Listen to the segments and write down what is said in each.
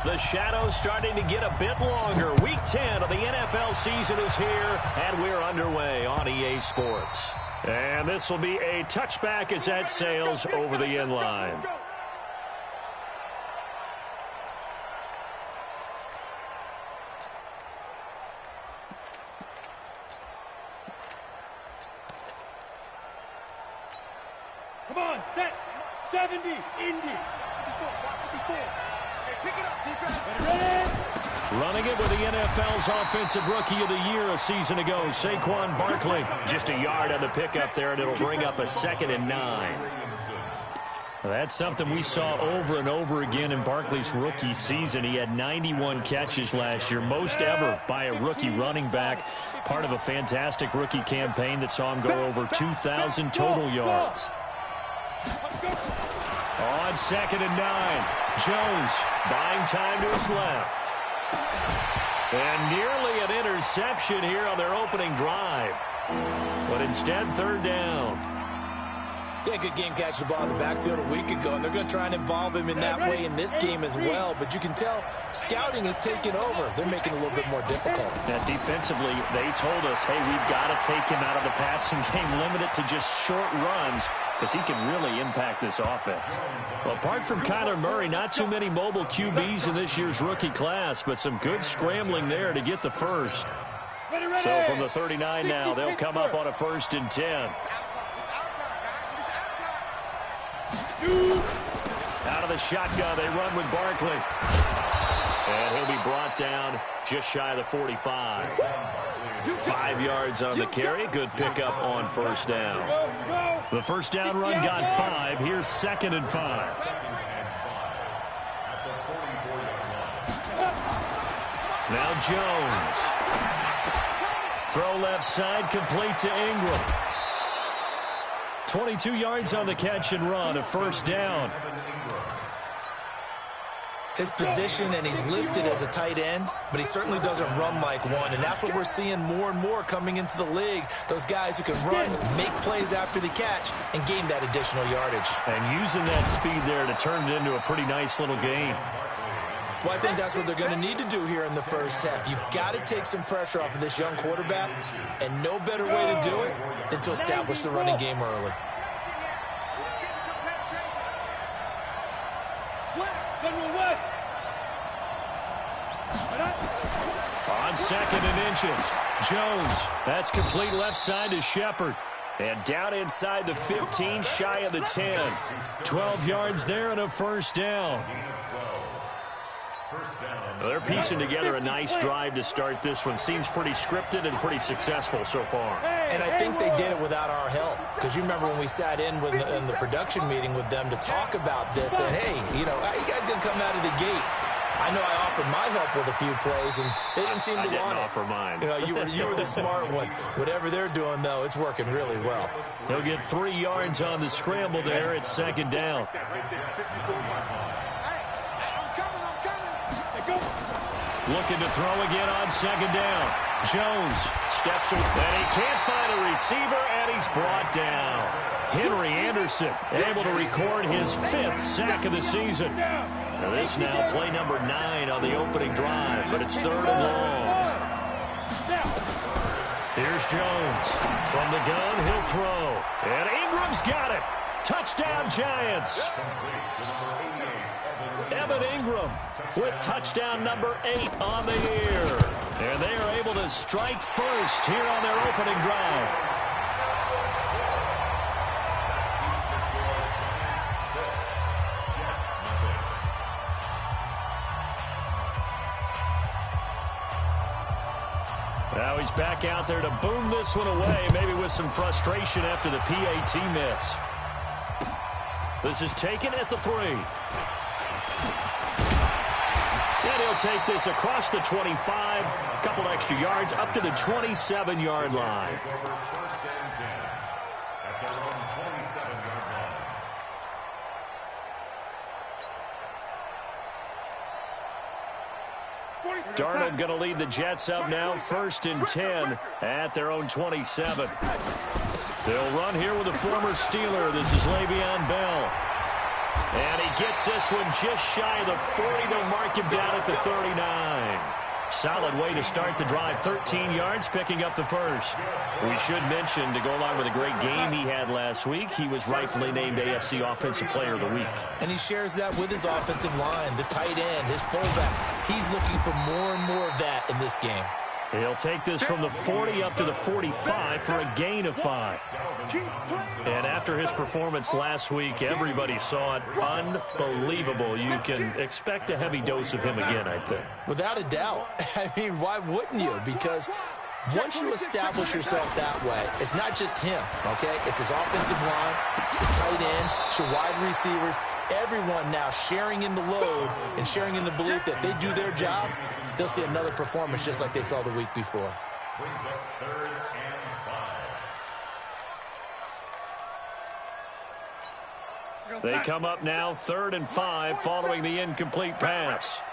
The shadow's starting to get a bit longer. Week 10 of the NFL season is here, and we're underway on EA Sports. And this will be a touchback as that sails over the end line. Come on, set. 70, Indy. 54. Hey, pick it up, defense. Ready? Running it with the NFL's Offensive Rookie of the Year a season ago, Saquon Barkley. Just a yard on the pickup there, and it'll bring up a 2nd and 9. That's something we saw over and over again in Barkley's rookie season. He had 91 catches last year, most ever by a rookie running back. Part of a fantastic rookie campaign that saw him go over 2,000 total yards. On 2nd and 9, Jones buying time to his left. And nearly an interception here on their opening drive. But instead, 3rd down. Yeah, good game catching the ball in the backfield a week ago, and they're going to try and involve him in that way in this game as well. But you can tell scouting is taking over. They're making it a little bit more difficult. Now, defensively, they told us, hey, we've got to take him out of the passing game, limit it to just short runs, because he can really impact this offense. Well, apart from Kyler Murray, not too many mobile QBs in this year's rookie class, but some good scrambling there to get the first. So from the 39 now, they'll come up on a 1st and 10. Out of the shotgun, they run with Barkley. And he'll be brought down just shy of the 45. 5 yards on the carry. Good pickup on 1st down. The 1st down run got 5. Here's 2nd and 5. Now Jones. Throw left side, complete to Ingram. 22 yards on the catch and run, a 1st down. His position, and he's listed as a tight end, but he certainly doesn't run like one, and that's what we're seeing more and more coming into the league. Those guys who can run, make plays after the catch, and gain that additional yardage. And using that speed there to turn it into a pretty nice little game. Well, I think that's what they're going to need to do here in the first half. You've got to take some pressure off of this young quarterback, and no better way to do it than to establish the running game early. On 2nd and inches, Jones. That's complete left side to Shepard. And down inside the 15, shy of the 10. 12 yards there and a 1st down. They're piecing together a nice drive to start this one. Seems pretty scripted and pretty successful so far. And I think they did it without our help. Because you remember when we sat in the production meeting with them to talk about this. And, hey, you know, how you guys going to come out of the gate? I know I offered my help with a few plays, and they didn't seem to want it. I didn't offer mine. You know, you were the smart one. Whatever they're doing, though, it's working really well. He'll get 3 yards on the scramble there at 2nd down. Looking to throw again on 2nd down. Jones steps away, and he can't find a receiver, and he's brought down. Henry Anderson able to record his 5th sack of the season. Now this now play number 9 on the opening drive, but it's 3rd and long. Here's Jones. From the gun, he'll throw. And Ingram's got it. Touchdown, Giants. Evan Ingram with touchdown number 8 on the year. And they are able to strike first here on their opening drive. Now he's back out there to boom this one away, maybe with some frustration after the PAT miss. This is taken at the 3. And he'll take this across the 25, a couple extra yards, up to the 27-yard line. Darnold going to lead the Jets up now, 1st and 10 at their own 27. They'll run here with a former Steeler. This is Le'Veon Bell. And he gets this one just shy of the 40. They'll mark him down at the 39. Solid way to start the drive. 13 yards, picking up the first. We should mention, to go along with a great game he had last week, he was rightfully named AFC Offensive Player of the Week. And he shares that with his offensive line, the tight end, his fullback. He's looking for more and more of that in this game. He'll take this from the 40 up to the 45 for a gain of 5. And after his performance last week, everybody saw it. Unbelievable. You can expect a heavy dose of him again, I think. Without a doubt. I mean, why wouldn't you? Because once you establish yourself that way, it's not just him, okay? It's his offensive line, it's the tight end, it's your wide receivers. Everyone now sharing in the load and sharing in the belief that they do their job, they'll see another performance just like they saw the week before. They come up now 3rd and 5 following the incomplete pass.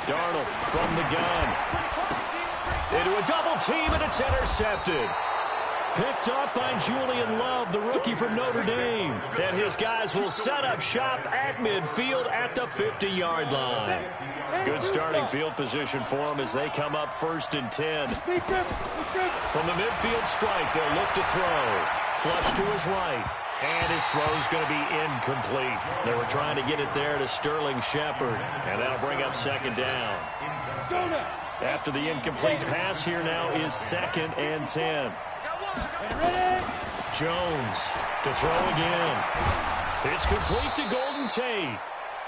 Darnold from the gun. Into a double team, and it's intercepted. Picked up by Julian Love, the rookie from Notre Dame. And his guys will set up shop at midfield at the 50-yard line. Good starting field position for them as they come up 1st and 10. From the midfield stripe, they'll look to throw. Flush to his right. And his throw's going to be incomplete. They were trying to get it there to Sterling Shepard. And that'll bring up 2nd down. After the incomplete pass, here now is 2nd and 10. Jones to throw again. It's complete to Golden Tate.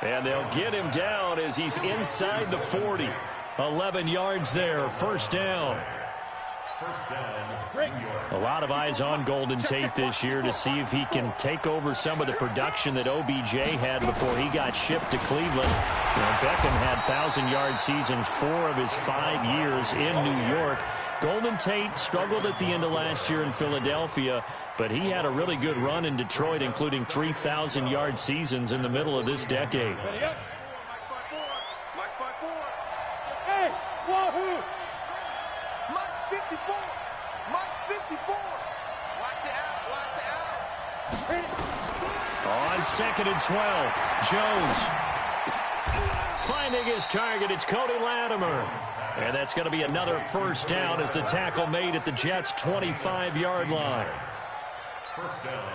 And they'll get him down as he's inside the 40. 11 yards there, 1st down. A lot of eyes on Golden Tate this year to see if he can take over some of the production that OBJ had before he got shipped to Cleveland. You know, Beckham had 1,000-yard seasons 4 of his 5 years in New York. Golden Tate struggled at the end of last year in Philadelphia, but he had a really good run in Detroit, including 3,000-yard seasons in the middle of this decade. Hey, Wahoo! Mike 54! Mike 54! Watch the out, On 2nd and 12, Jones finding his target. It's Cody Latimer. And that's going to be another 1st down as the tackle made at the Jets' 25-yard line.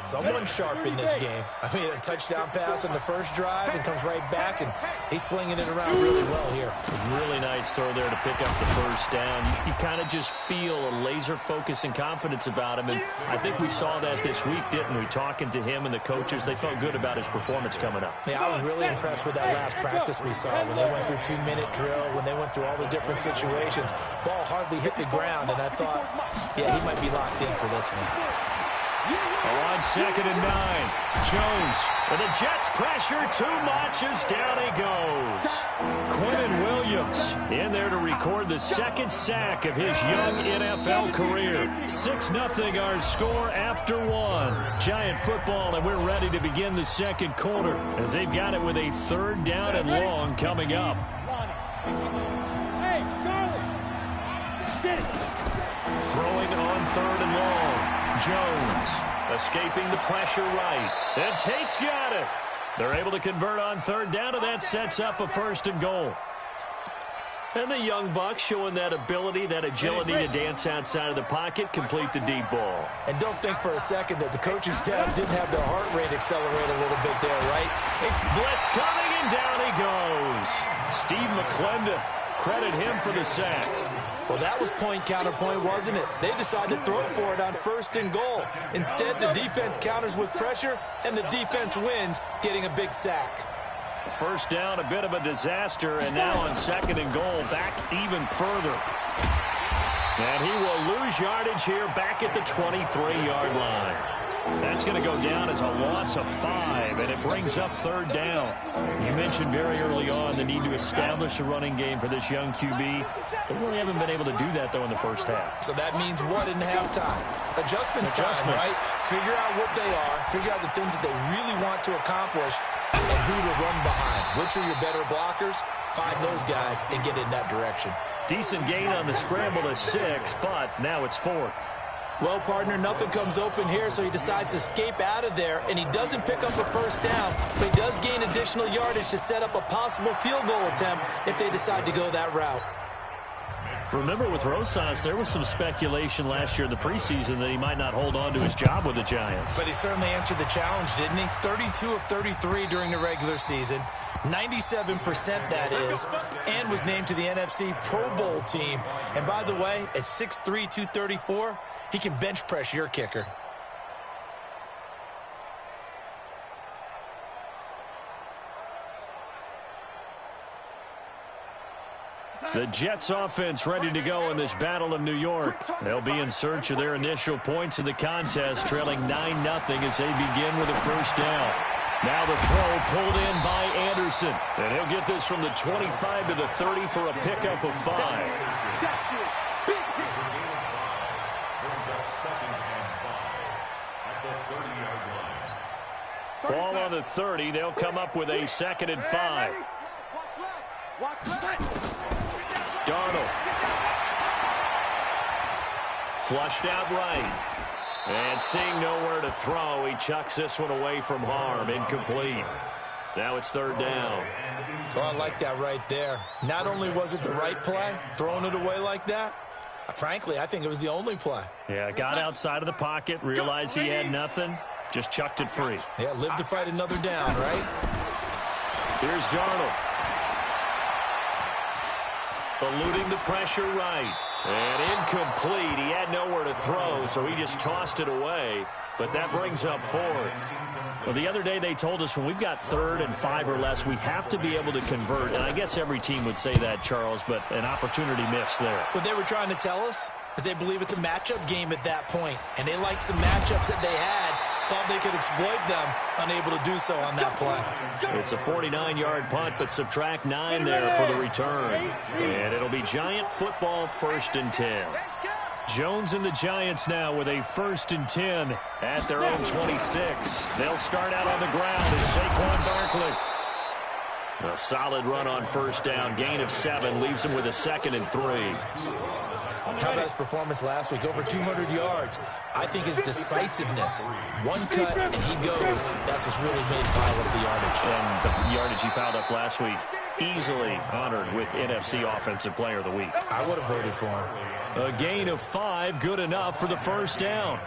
Someone sharp in this game. I mean, a touchdown pass on the first drive and comes right back, and he's flinging it around really well here. Really nice throw there to pick up the 1st down. You kind of just feel a laser focus and confidence about him, and I think we saw that this week, didn't we? Talking to him and the coaches, they felt good about his performance coming up. Yeah, I was really impressed with that last practice we saw when they went through 2-minute drill, when they went through all the different situations. Ball hardly hit the ground, and I thought, yeah, he might be locked in for this one. On 2nd and 9, Jones, and the Jets pressure too much as down he goes. Quinnen Williams in there to record the 2nd sack of his young NFL career. 6-0 our score after 1. Giant football, and we're ready to begin the 2nd quarter as they've got it with a 3rd down and long coming up. Hey, Charlie! Get it! Throwing on 3rd and long. Jones escaping the pressure right. And Tate's got it. They're able to convert on 3rd down, and that sets up a 1st and goal. And the young buck showing that ability, that agility to dance outside of the pocket, complete the deep ball. And don't think for a second that the coaching staff didn't have their heart rate accelerate a little bit there, right? Blitz coming, and down he goes. Steve McClendon, credit him for the sack. Well, that was point counterpoint, wasn't it? They decided to throw for it on 1st and goal. Instead, the defense counters with pressure, and the defense wins, getting a big sack. 1st down, a bit of a disaster, and now on 2nd and goal, back even further. And he will lose yardage here back at the 23-yard line. That's going to go down as a loss of 5, and it brings up 3rd down. You mentioned very early on the need to establish a running game for this young QB. They really haven't been able to do that, though, in the 1st half. So that means what in halftime? Adjustments time, right? Figure out what they are, figure out the things that they really want to accomplish, and who to run behind. Which are your better blockers? Find those guys and get in that direction. Decent gain on the scramble to 6, but now it's 4th. Well, partner, nothing comes open here, so he decides to escape out of there, and he doesn't pick up a first down, but he does gain additional yardage to set up a possible field goal attempt if they decide to go that route. Remember, with Rosas, there was some speculation last year in the preseason that he might not hold on to his job with the Giants. But he certainly answered the challenge, didn't he? 32 of 33 during the regular season, 97% that is, and was named to the NFC Pro Bowl team. And by the way, at 6'3", 234, he can bench press your kicker. The Jets offense ready to go in this Battle of New York. They'll be in search of their initial points in the contest, trailing 9-0 as they begin with a first down. Now the throw pulled in by Anderson. And he'll get this from the 25 to the 30 for a pickup of 5. Ball on the 30. They'll come up with a 2nd and 5. Darnold. Flushed out right. And seeing nowhere to throw, he chucks this one away from harm. Incomplete. Now it's 3rd down. Oh, I like that right there. Not only was it the right play, throwing it away like that, frankly, I think it was the only play. Yeah, got outside of the pocket, realized he had nothing, just chucked it free. Yeah, live to fight another down, right? Here's Darnold. Eluding the pressure right. And incomplete. He had nowhere to throw, so he just tossed it away. But that brings up 4th. Well, the other day they told us when we've got 3rd and 5 or less, we have to be able to convert. And I guess every team would say that, Charles, but an opportunity missed there. What they were trying to tell us is they believe it's a matchup game at that point. And they liked some matchups that they had, thought they could exploit them, unable to do so on that play. It's a 49-yard punt, but subtract 9 there for the return. And it'll be Giant football, 1st and 10. Jones and the Giants now with a 1st and 10 at their own 26. They'll start out on the ground as Saquon Barkley. A solid run on 1st down. Gain of 7 leaves him with a 2nd and 3. How about his performance last week? Over 200 yards. I think his decisiveness. One cut, and he goes. That's what's really made pile up the yardage. And the yardage he piled up last week, easily honored with NFC Offensive Player of the Week. I would have voted for him. A gain of 5, good enough for the 1st down.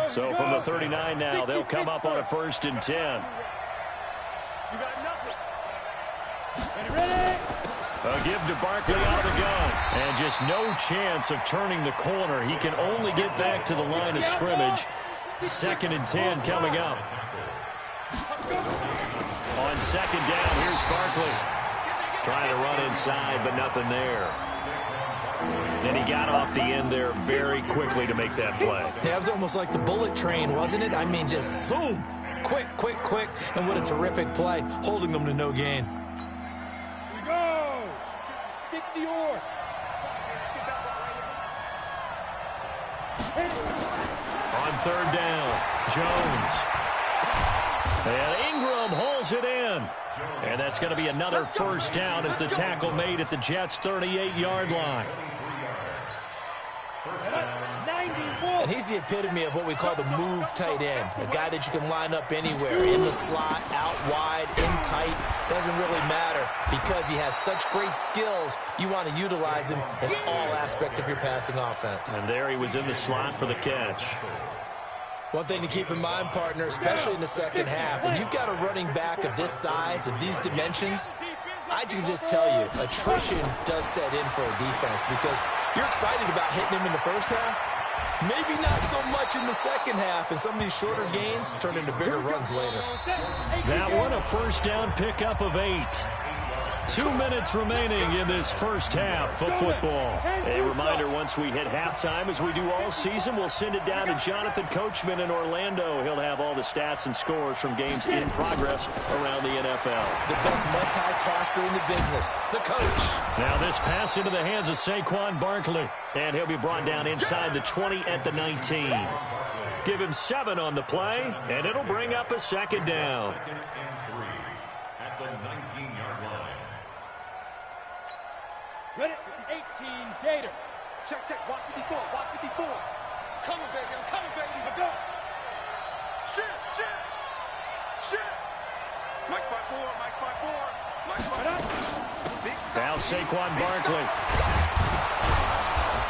So from the 39 now, they'll come up on a 1st and 10. A give to Barkley out of the gun. And just no chance of turning the corner. He can only get back to the line of scrimmage. 2nd and 10 coming up. On 2nd down, here's Barkley. Trying to run inside, but nothing there. And he got off the end there very quickly to make that play. Yeah, it was almost like the bullet train, wasn't it? I mean, just zoom. Quick, quick, quick. And what a terrific play, holding them to no gain. 60 or. On 3rd down, Jones. And Ingram hauls it in. And that's going to be another 1st down as the tackle made at the Jets' 38-yard line. And he's the epitome of what we call the move tight end. A guy that you can line up anywhere, in the slot, out wide, in tight. Doesn't really matter because he has such great skills. You want to utilize him in all aspects of your passing offense. And there he was in the slot for the catch. One thing to keep in mind, partner, especially in the 2nd half, when you've got a running back of this size, of these dimensions, I can just tell you, attrition does set in for a defense because you're excited about hitting him in the 1st half. Maybe not so much in the 2nd half, and some of these shorter gains turn into bigger runs later. That one, a 1st down pickup of 8. 2 minutes remaining in this 1st half of football. A reminder, once we hit halftime, as we do all season, we'll send it down to Jonathan Coachman in Orlando. He'll have all the stats and scores from games in progress around the NFL. The best multitasker in the business, the coach. Now this pass into the hands of Saquon Barkley. And he'll be brought down inside the 20 at the 19. Give him 7 on the play, and it'll bring up a 2nd down. At the 19-yard line. Ready, 18, Gator. Check, check. Watch 54. Watch 54. Coming, baby. I'm coming, baby. Let's go. Shit, shit. Shit. Mike 5-4. Mike 5-4. Mike 5-4. Now Saquon Barkley.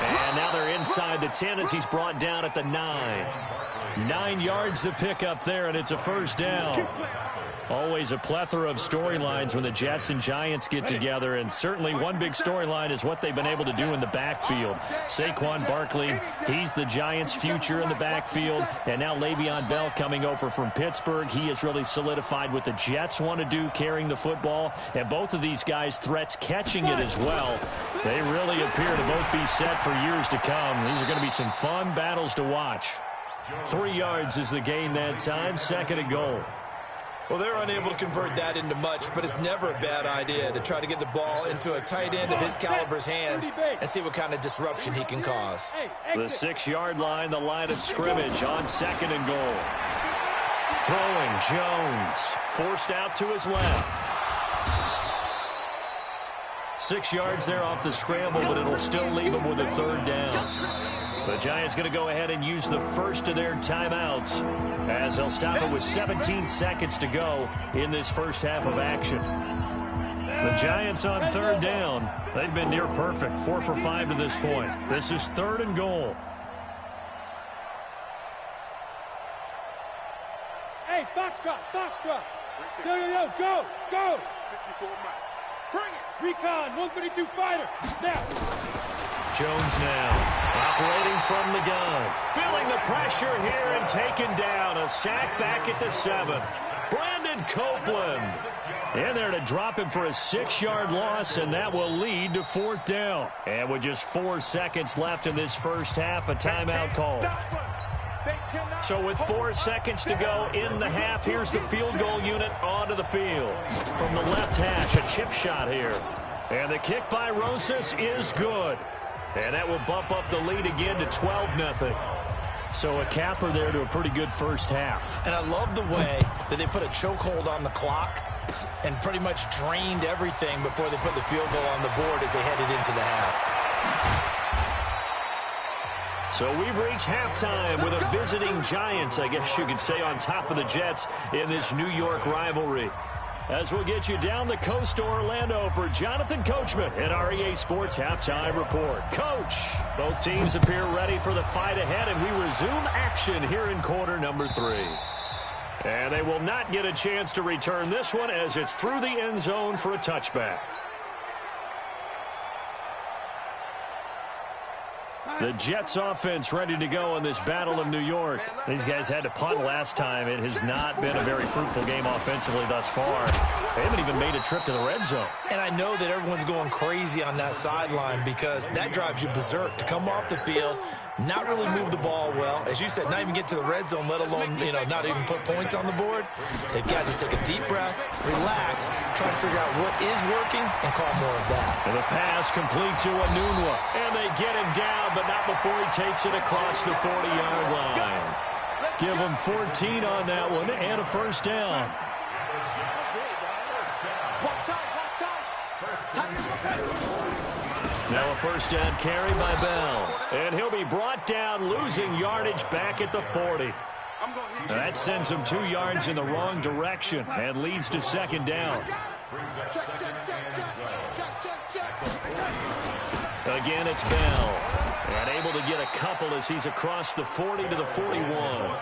And now they're inside the 10 as he's brought down at the 9. 9 yards to pick up there, and it's a first down. Always a plethora of storylines when the Jets and Giants get together, and certainly one big storyline is what they've been able to do in the backfield. Saquon Barkley, he's the Giants' future in the backfield, and now Le'Veon Bell coming over from Pittsburgh. He has really solidified what the Jets want to do carrying the football, and both of these guys threats catching it as well. They really appear to both be set for years to come. These are going to be some fun battles to watch. 3 yards is the gain that time, 2nd and goal. Well, they're unable to convert that into much, but it's never a bad idea to try to get the ball into a tight end of his caliber's hands and see what kind of disruption he can cause. The 6-yard line, the line of scrimmage on 2nd and goal. Throwing, Jones, forced out to his left. 6 yards there off the scramble, but it'll still leave him with a 3rd down. The Giants going to go ahead and use the first of their timeouts as they'll stop it with 17 seconds to go in this first half of action. The Giants on 3rd down. They've been near perfect, 4 for 5 to this point. This is 3rd and goal. Hey, Foxtrot, Foxtrot. Yo, yo, yo, go, go. 54 Mike. Bring it. Recon, 132 fighter. Now. Jones now, operating from the gun. Feeling the pressure here and taken down. A sack back at the 7. Brandon Copeland in there to drop him for a 6-yard loss, and that will lead to 4th down. And with just 4 seconds left in this first half, a timeout call. So with 4 seconds to go in the half, here's the field goal unit onto the field. From the left hash, a chip shot here. And the kick by Rosas is good. And that will bump up the lead again to 12-0. So a capper there to a pretty good first half. And I love the way that they put a chokehold on the clock and pretty much drained everything before they put the field goal on the board as they headed into the half. So we've reached halftime with a visiting Giants, I guess you could say, on top of the Jets in this New York rivalry. As we'll get you down the coast to Orlando for Jonathan Coachman at our EA Sports Halftime Report. Coach, both teams appear ready for the fight ahead, and we resume action here in quarter number 3. And they will not get a chance to return this one as it's through the end zone for a touchback. The Jets offense ready to go in this Battle of New York. These guys had to punt last time. It has not been a very fruitful game offensively thus far. They haven't even made a trip to the red zone. And I know that everyone's going crazy on that sideline because that drives you berserk to come off the field, not really move the ball well. As you said, not even get to the red zone, let alone, not even put points on the board. They've got to just take a deep breath, relax, try to figure out what is working, and call more of that. And the pass complete to Anunwa. And they get him down, but not before he takes it across the 40-yard line. Give him 14 on that one and a first down. Now a first down carry by Bell. And he'll be brought down, losing yardage back at the 40. That sends him 2 yards in the wrong direction and leads to 2nd down. Again, it's Bell. And able to get a couple as he's across the 40 to the 41.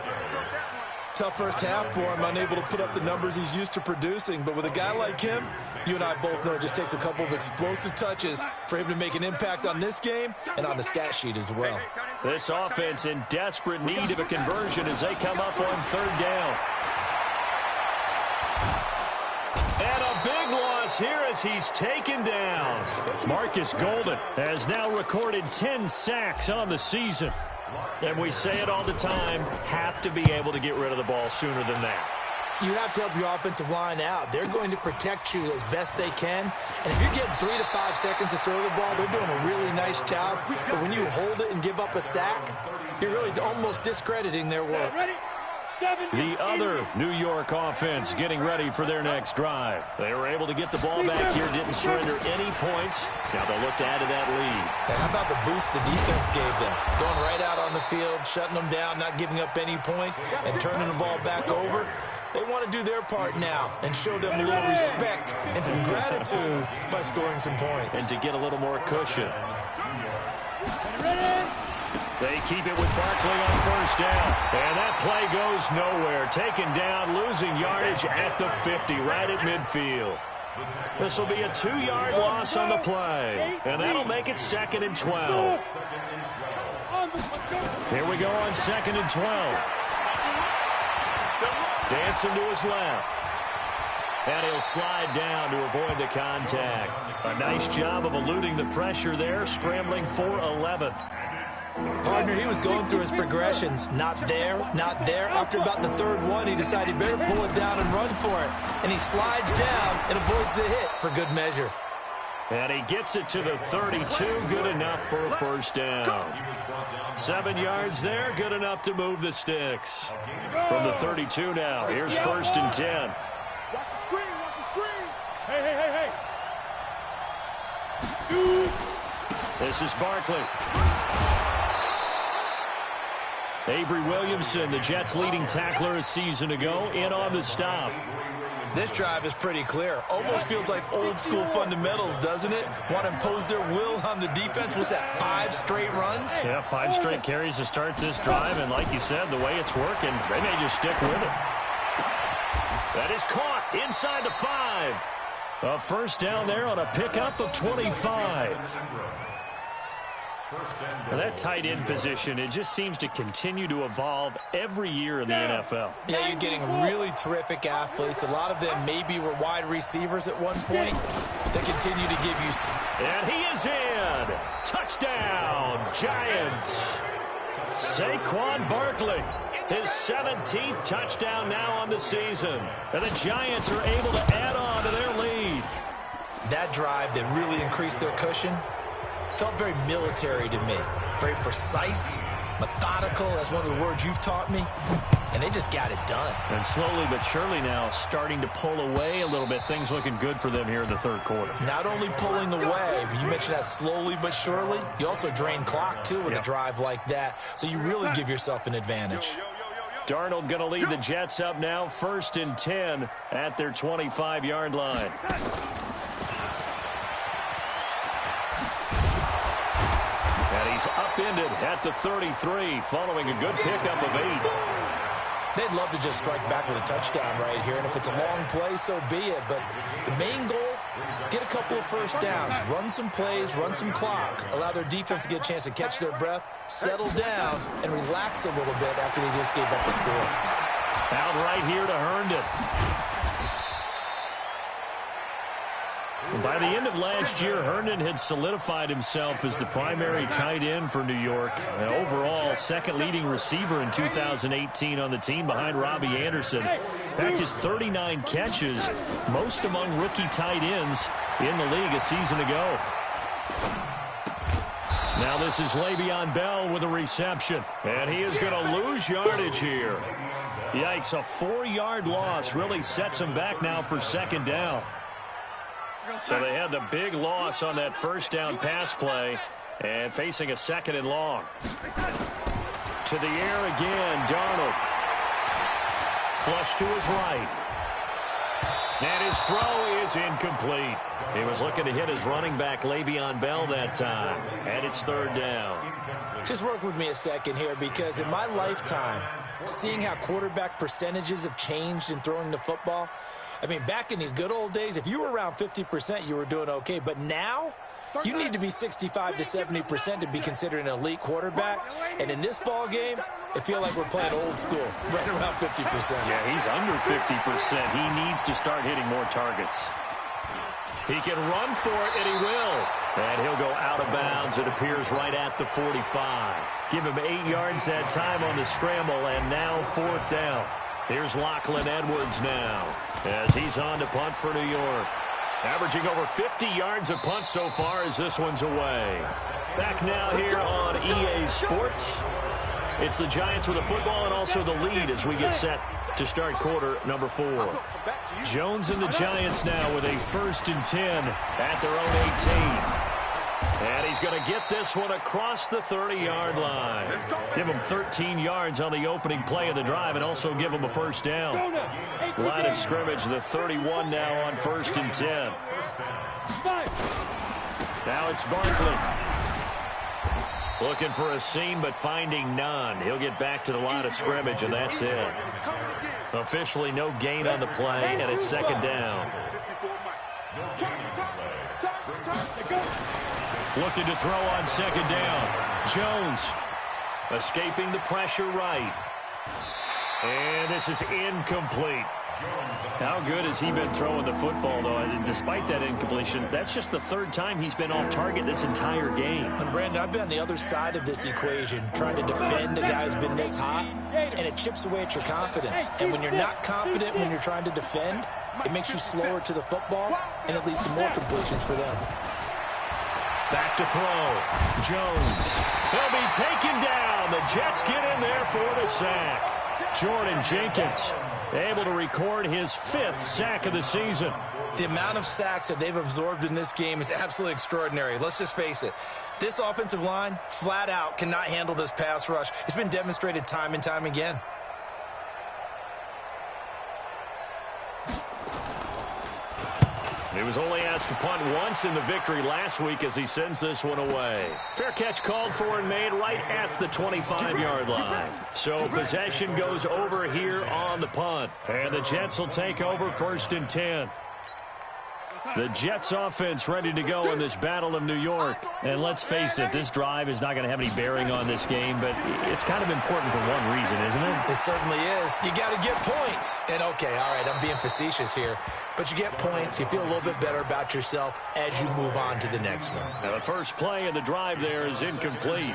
Tough first half for him, unable to put up the numbers he's used to producing. But with a guy like him, you and I both know it just takes a couple of explosive touches for him to make an impact on this game and on the stat sheet as well. This offense in desperate need of a conversion as they come up on 3rd down. And a big loss here as he's taken down. Marcus Golden has now recorded 10 sacks on the season. And we say it all the time, have to be able to get rid of the ball sooner than that. You have to help your offensive line out. They're going to protect you as best they can. And if you're getting 3 to 5 seconds to throw the ball, they're doing a really nice job. But when you hold it and give up a sack, you're really almost discrediting their work. The other New York offense getting ready for their next drive. They were able to get the ball back here, didn't surrender any points. Now they'll look to add to that lead. And how about the boost the defense gave them? Going right out on the field, shutting them down, not giving up any points, and turning the ball back over. They want to do their part now and show them a little respect and some gratitude by scoring some points. And to get a little more cushion. They keep it with Barkley on first down. And that play goes nowhere. Taken down, losing yardage at the 50, right at midfield. This will be a 2-yard loss on the play. And that'll make it 2nd and 12. Here we go on 2nd and 12. Dancing to his left. And he'll slide down to avoid the contact. A nice job of eluding the pressure there, scrambling for 11. Partner, he was going through his progressions. Not there, not there. After about the 3rd one, he decided better pull it down and run for it. And he slides down and avoids the hit for good measure. And he gets it to the 32, good enough for a first down. 7 yards there, good enough to move the sticks. From the 32 now, here's 1st and 10. Watch the screen, watch the screen. Hey. This is Barkley. Avery Williamson, the Jets' leading tackler a season ago, in on the stop. This drive is pretty clear. Almost feels like old-school fundamentals, doesn't it? Want to impose their will on the defense. Was that 5 straight runs? Yeah, 5 straight carries to start this drive, and like you said, the way it's working, they may just stick with it. That is caught inside the 5. A first down there on a pickup of 25. Now that tight end position, it just seems to continue to evolve every year in the NFL. Yeah, you're getting really terrific athletes. A lot of them maybe were wide receivers at one point. They continue to give you... And he is in. Touchdown, Giants. Saquon Barkley, his 17th touchdown now on the season. And the Giants are able to add on to their lead. That drive that really increased their cushion felt very military to me. Very precise, methodical. That's one of the words you've taught me. And they just got it done. And slowly but surely now starting to pull away a little bit. Things looking good for them here in the 3rd quarter. Not only pulling away, but you mentioned that slowly but surely. You also drain clock, too, with a drive like that. So you really give yourself an advantage. Darnold going to lead the Jets up now. 1st and 10 at their 25-yard line. And he's upended at the 33 following a good pickup of 8. They'd love to just strike back with a touchdown right here, and if it's a long play, so be it. But the main goal, get a couple of first downs, run some plays, run some clock, allow their defense to get a chance to catch their breath, settle down, and relax a little bit after they just gave up a score. Out right here to Herndon. By the end of last year, Herndon had solidified himself as the primary tight end for New York. And overall, 2nd leading receiver in 2018 on the team behind Robbie Anderson. In fact, his 39 catches, most among rookie tight ends in the league a season ago. Now this is Le'Veon Bell with a reception. And he is going to lose yardage here. Yikes, a 4-yard loss really sets him back now for 2nd down. So they had the big loss on that first down pass play and facing a 2nd and long. To the air again, Darnold. Flush to his right. And his throw is incomplete. He was looking to hit his running back, Le'Veon Bell, that time. And it's 3rd down. Just work with me a second here, because in my lifetime, seeing how quarterback percentages have changed in throwing the football, I mean, back in the good old days, if you were around 50%, you were doing okay. But now, you need to be 65 to 70% to be considered an elite quarterback. And in this ball game, I feel like we're playing old school, right around 50%. Yeah, he's under 50%. He needs to start hitting more targets. He can run for it, and he will. And he'll go out of bounds, it appears, right at the 45. Give him 8 yards that time on the scramble, and now 4th down. Here's Lachlan Edwards now as he's on to punt for New York. Averaging over 50 yards a punt so far as this one's away. Back now here on EA Sports. It's the Giants with the football and also the lead as we get set to start quarter number 4. Jones and the Giants now with a 1st and 10 at their own 18. And he's going to get this one across the 30-yard line. Give him 13 yards on the opening play of the drive and also give him a 1st down. Line of scrimmage, the 31 now on 1st and 10. Now it's Barkley. Looking for a seam, but finding none. He'll get back to the line of scrimmage, and that's it. Officially no gain on the play, and it's 2nd down. Looking to throw on 2nd down. Jones escaping the pressure right. And this is incomplete. How good has he been throwing the football, though? And despite that incompletion, that's just the 3rd time he's been off target this entire game. And Brandon, I've been on the other side of this equation, trying to defend a guy who's been this hot, and it chips away at your confidence. And when you're not confident when you're trying to defend, it makes you slower to the football, and it leads to more completions for them. Back to throw. Jones. He'll be taken down. The Jets get in there for the sack. Jordan Jenkins able to record his 5th sack of the season. The amount of sacks that they've absorbed in this game is absolutely extraordinary. Let's just face it. This offensive line, flat out, cannot handle this pass rush. It's been demonstrated time and time again. He was only asked to punt once in the victory last week as he sends this one away. Fair catch called for and made right at the 25-yard line. So possession goes over here on the punt. And the Jets will take over 1st and 10. The Jets offense ready to go in this Battle of New York. And let's face it, this drive is not going to have any bearing on this game, but it's kind of important for one reason, isn't it? It certainly is. You got to get points. And okay, all right, I'm being facetious here, but you get points, you feel a little bit better about yourself as you move on to the next one. Now the first play of the drive there is incomplete.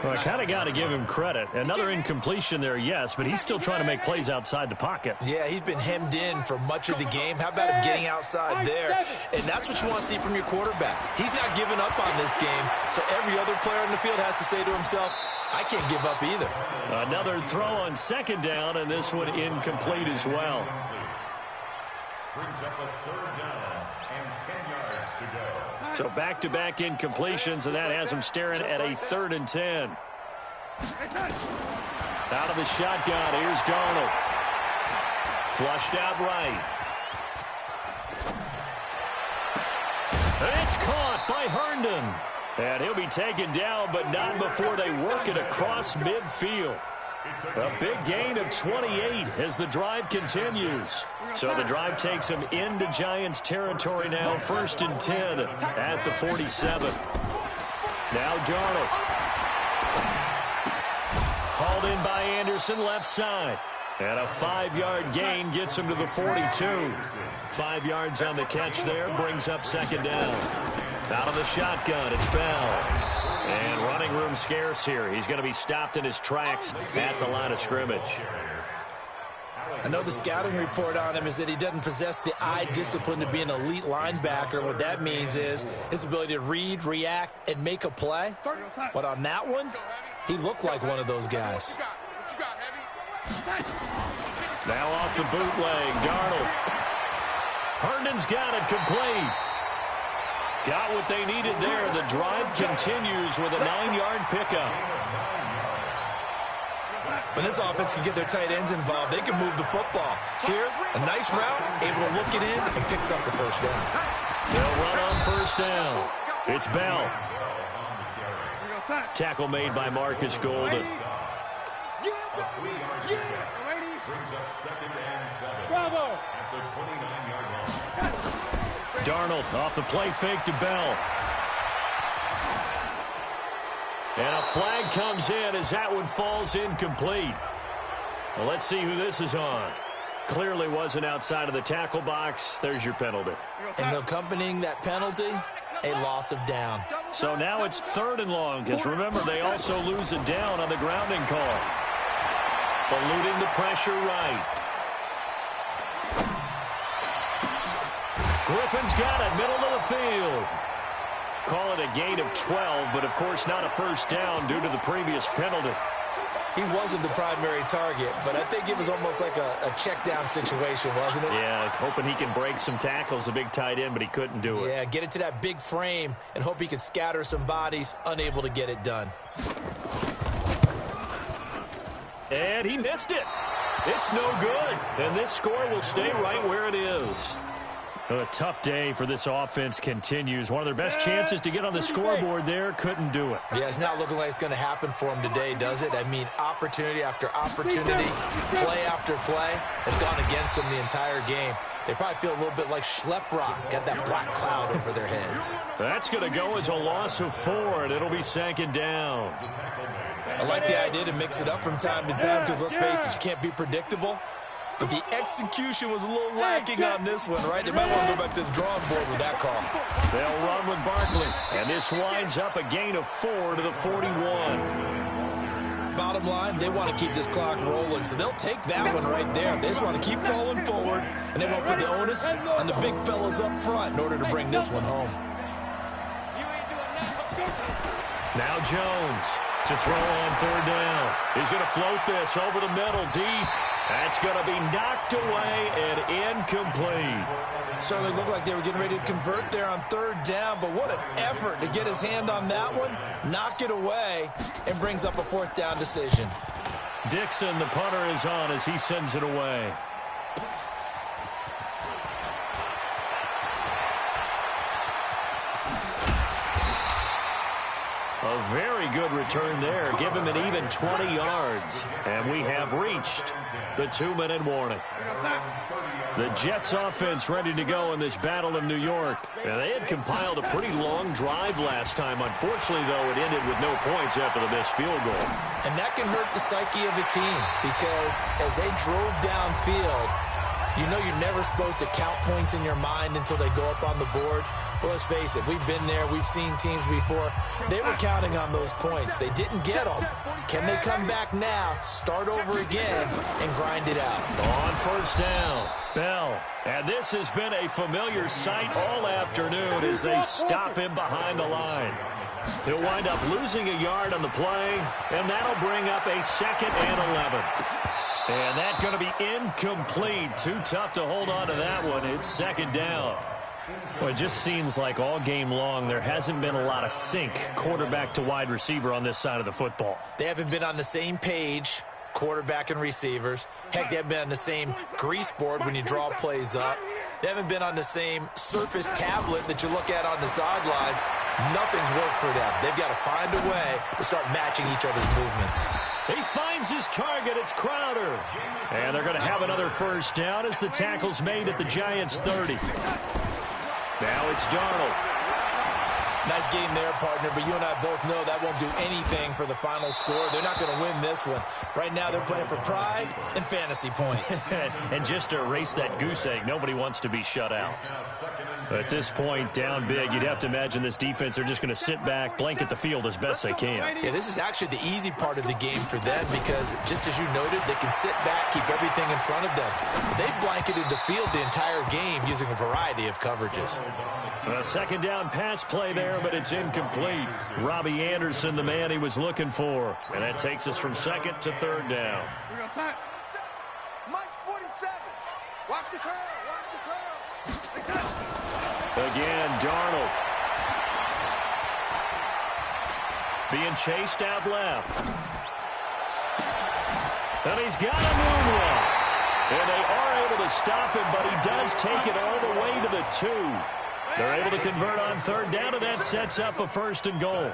Well, I kind of got to give him credit. Another incompletion there, yes, but he's still trying to make plays outside the pocket. Yeah, he's been hemmed in for much of the game. How about him getting outside there? And that's what you want to see from your quarterback. He's not giving up on this game, so every other player in the field has to say to himself, I can't give up either. Another throw on 2nd down, and this one incomplete as well. Brings up a 3rd down and 10 yards to go. So back-to-back incompletions, and that has him staring at a 3rd and 10. Out of the shotgun, here's Darnold. Flushed out right. And it's caught by Herndon. And he'll be taken down, but not before they work it across midfield. A big gain of 28 as the drive continues. So the drive takes him into Giants territory now. 1st and 10 at the 47. Now Darnold. Hauled in by Anderson, left side. And a 5-yard gain gets him to the 42. 5 yards on the catch there, brings up 2nd down. Out of the shotgun, it's Bell. And running room scarce here. He's going to be stopped in his tracks at the line of scrimmage. I know the scouting report on him is that he doesn't possess the eye discipline to be an elite linebacker. What that means is his ability to read, react, and make a play. But on that one, he looked like one of those guys. Now off the bootleg, Darnold. Herndon's got it complete. Got what they needed there. The drive continues with a 9-yard pickup. When this offense can get their tight ends involved, they can move the football. Here, a nice route, able to look it in, and picks up the 1st down. They'll run on 1st down. It's Bell. Tackle made by Marcus Golden. Bravo! Darnold off the play fake to Bell. And a flag comes in as that one falls incomplete. Well, let's see who this is on. Clearly wasn't outside of the tackle box. There's your penalty. And accompanying that penalty, a loss of down. So now it's 3rd and long, because remember, they also lose a down on the grounding call. Eluding the pressure right. Griffin's got it, middle of the field. Call it a gain of 12, but of course not a 1st down due to the previous penalty. he wasn't the primary target, but I think it was almost like a check down situation, wasn't it? Yeah, hoping he can break some tackles, a big tight end, but he couldn't do it. Yeah, get it to that big frame and hope he can scatter some bodies, unable to get it done. And he missed it. It's no good. And this score will stay right where it is. A tough day for this offense continues. One of their best chances to get on the scoreboard there, couldn't do it. Yeah, it's not looking like it's going to happen for them today, does it? I mean, opportunity after opportunity, play after play has gone against them the entire game. They probably feel a little bit like Schleprock, got that black cloud over their heads. That's going to go as a loss of 4, and it'll be second down. I like the idea to mix it up from time to time because, let's face it, you can't be predictable. But the execution was a little lacking on this one, right? They might want to go back to the drawing board with that call. They'll run with Barkley, and this winds up a gain of 4 to the 41. Bottom line, they want to keep this clock rolling, so they'll take that one right there. They just want to keep falling forward, and they won't put the onus on the big fellas up front in order to bring this one home. Now Jones to throw on third down. He's going to float this over the middle deep. That's going to be knocked away and incomplete. Certainly looked like they were getting ready to convert there on third down, but what an effort to get his hand on that one, knock it away, and brings up a fourth down decision. Dixon, the punter, is on as he sends it away. A very good return there. Give him an even 20 yards. And we have reached the 2-minute warning. The Jets offense ready to go in this Battle of New York. Now, they had compiled a pretty long drive last time. Unfortunately, though, it ended with no points after the missed field goal. And that can hurt the psyche of a team because as they drove downfield, you know you're never supposed to count points in your mind until they go up on the board. But let's face it, we've been there. We've seen teams before. They were counting on those points. They didn't get them. Can they come back now, start over again, and grind it out? On first down, Bell. And this has been a familiar sight all afternoon as they stop him behind the line. He'll wind up losing a yard on the play, and that'll bring up a 2nd and 11. And that's going to be incomplete. Too tough to hold on to that one. It's 2nd down. Well, it just seems like all game long there hasn't been a lot of sync quarterback to wide receiver on this side of the football. They haven't been on the same page, quarterback and receivers. Heck, they haven't been on the same grease board when you draw plays up. They haven't been on the same surface tablet that you look at on the sidelines. Nothing's worked for them. They've got to find a way to start matching each other's movements. He finds his target. It's Crowder. And they're going to have another first down as the tackle's made at the Giants' 30. Now it's Darnold. Nice game there, partner, but you and I both know that won't do anything for the final score. They're not going to win this one. Right now they're playing for pride and fantasy points. And just to erase that goose egg, nobody wants to be shut out. At this point, down big, you'd have to imagine this defense are just going to sit back, blanket the field as best they can. Yeah, this is actually the easy part of the game for them because, just as you noted, they can sit back, keep everything in front of them. They've blanketed the field the entire game using a variety of coverages. A 2nd down pass play there, but it's incomplete. Robbie Anderson, the man he was looking for. And that takes us from 2nd to 3rd down. Mike's 47. Watch the curl. Watch the curl. Again, Darnold. Being chased out left. And he's got a moonwalk. And they are able to stop him, but he does take it all the way to the 2. They're able to convert on 3rd down, and that sets up a 1st and goal.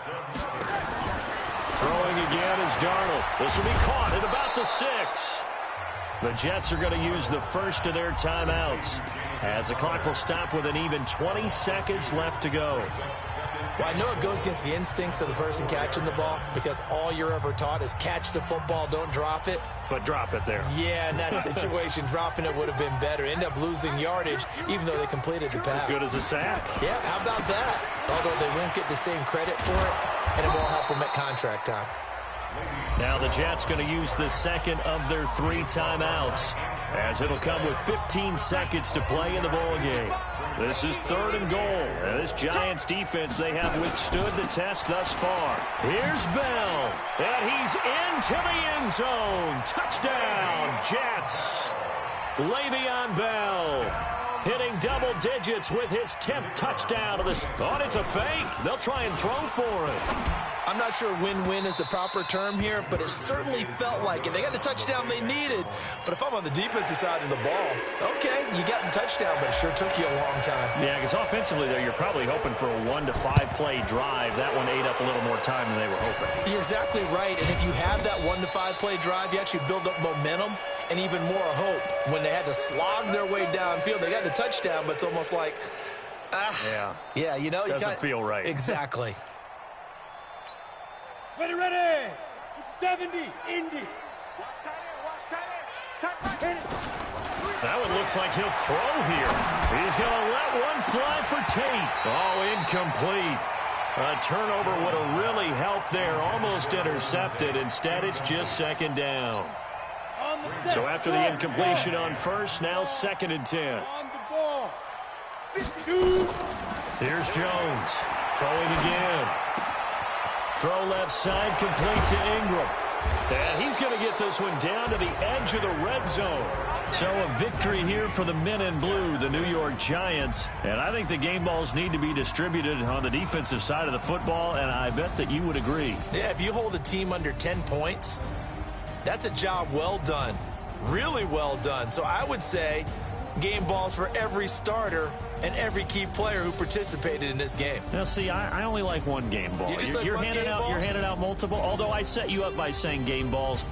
Throwing again is Darnold. This will be caught at about the 6. The Jets are going to use the first of their timeouts as the clock will stop with an even 20 seconds left to go. Well, I know it goes against the instincts of the person catching the ball because all you're ever taught is catch the football, don't drop it. But drop it there. Yeah, in that situation, dropping it would have been better. End up losing yardage even though they completed the pass. As good as a sack. Yeah, how about that? Although they won't get the same credit for it, and it won't help them at contract time. Now the Jets going to use the second of their 3 timeouts, as it'll come with 15 seconds to play in the ball game. This is 3rd and goal. And this Giants defense, they have withstood the test thus far. Here's Bell, and he's into the end zone. Touchdown, Jets. Le'Veon Bell hitting double digits with his 10th touchdown of this. Oh, it's a fake. They'll try and throw for it. I'm not sure win-win is the proper term here, but it certainly felt like it. They got the touchdown they needed, but if I'm on the defensive side of the ball, okay, you got the touchdown, but it sure took you a long time. Yeah, because offensively, though, you're probably hoping for a 1 to 5 play drive. That one ate up a little more time than they were hoping. You're exactly right, and if you have that 1 to 5 play drive, you actually build up momentum and even more hope. When they had to slog their way downfield, they got the touchdown, but it's almost like, yeah, you know, doesn't feel right. Exactly. Ready. 70, Indy. Watch tight end. That one looks like he'll throw here. He's going to let one fly for Tate. Oh, incomplete. A turnover would have really helped there. Almost intercepted. Instead, it's just 2nd down. So after the incompletion on 1st, now 2nd and 10. Here's Jones. Throwing again. Throw left side, complete to Ingram. And he's going to get this one down to the edge of the red zone. So a victory here for the men in blue, the New York Giants. And I think the game balls need to be distributed on the defensive side of the football, and I bet that you would agree. Yeah, if you hold a team under 10 points, that's a job well done. Really well done. So I would say game balls for every starter and every key player who participated in this game. Now, see, I only like one game ball. You're handing out multiple, although I set you up by saying game balls.